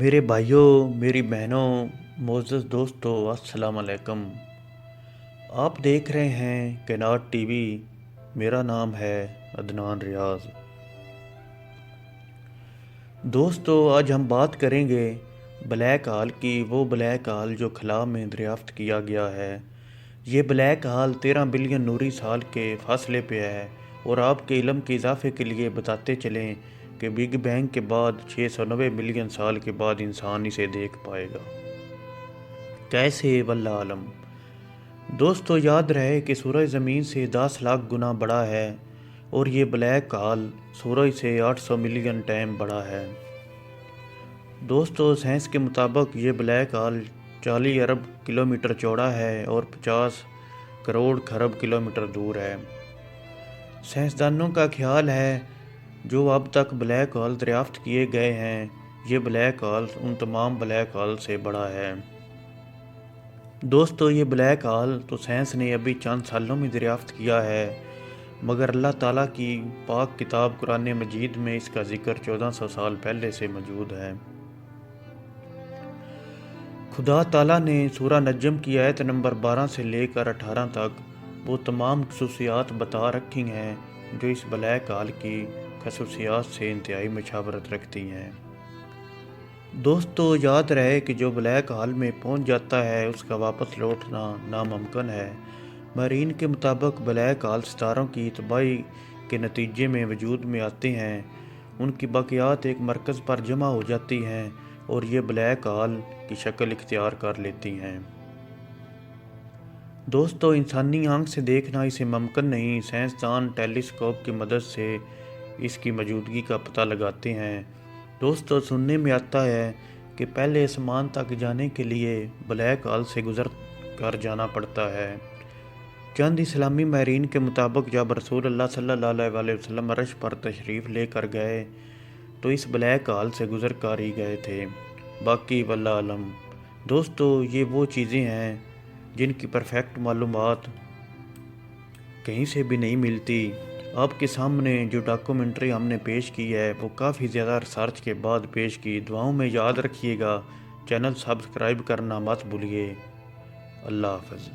میرے بھائیوں، میری بہنوں، معزز دوستو، السلام علیکم۔ آپ دیکھ رہے ہیں کائنات ٹی وی۔ میرا نام ہے عدنان ریاض۔ دوستو، آج ہم بات کریں گے بلیک ہال کی، وہ بلیک ہال جو خلا میں دریافت کیا گیا ہے۔ یہ بلیک ہال 13 بلین نوری سال کے فاصلے پہ ہے، اور آپ کے علم کے اضافے کے لیے بتاتے چلیں کہ بگ بینگ کے بعد 690 ملین سال کے بعد انسان اسے دیکھ پائے گا۔ کیسے؟ واللہ عالم۔ دوستو، یاد رہے کہ سورج زمین سے 10 لاکھ گنا بڑا ہے، اور یہ بلیک ہال سورج سے 800 ملین ٹائم بڑا ہے۔ دوستو، سائنس کے مطابق یہ بلیک ہال 40 ارب کلومیٹر چوڑا ہے اور 50 کروڑ کھرب کلومیٹر دور ہے۔ سائنسدانوں کا خیال ہے جو اب تک بلیک ہال دریافت کیے گئے ہیں، یہ بلیک ہال ان تمام بلیک ہال سے بڑا ہے۔ دوستو، یہ بلیک ہال تو سائنس نے ابھی چند سالوں میں دریافت کیا ہے، مگر اللہ تعالیٰ کی پاک کتاب قرآن مجید میں اس کا ذکر 1400 سال پہلے سے موجود ہے۔ خدا تعالیٰ نے سورہ نجم کی آیت نمبر 12 سے لے کر 18 تک وہ تمام خصوصیات بتا رکھی ہیں جو اس بلیک ہال کی خصوصیات سے انتہائی مشابہت رکھتی ہیں۔ دوستو، یاد رہے کہ جو بلیک ہال میں پہنچ جاتا ہے اس کا واپس لوٹنا ناممکن ہے۔ ماہرین کے مطابق بلیک ہال ستاروں کی تباہی کے نتیجے میں وجود میں آتے ہیں، ان کی باقیات ایک مرکز پر جمع ہو جاتی ہیں اور یہ بلیک ہال کی شکل اختیار کر لیتی ہیں۔ دوستو، انسانی آنکھ سے دیکھنا اسے ممکن نہیں۔ سائنسدان ٹیلیسکوپ کی مدد سے اس کی موجودگی کا پتہ لگاتے ہیں۔ دوستو، سننے میں آتا ہے کہ پہلے آسمان تک جانے کے لیے بلیک ہال سے گزر کر جانا پڑتا ہے۔ چند اسلامی ماہرین کے مطابق جب رسول اللہ صلی اللہ علیہ وسلم عرش پر تشریف لے کر گئے تو اس بلیک ہال سے گزر کر ہی گئے تھے، باقی واللہ عالم۔ دوستو، یہ وہ چیزیں ہیں جن کی پرفیکٹ معلومات کہیں سے بھی نہیں ملتی۔ آپ کے سامنے جو ڈاکومنٹری ہم نے پیش کی ہے وہ کافی زیادہ ریسرچ کے بعد پیش کی۔ دعاؤں میں یاد رکھیے گا، چینل سبسکرائب کرنا مت بھولیے۔ اللہ حافظ۔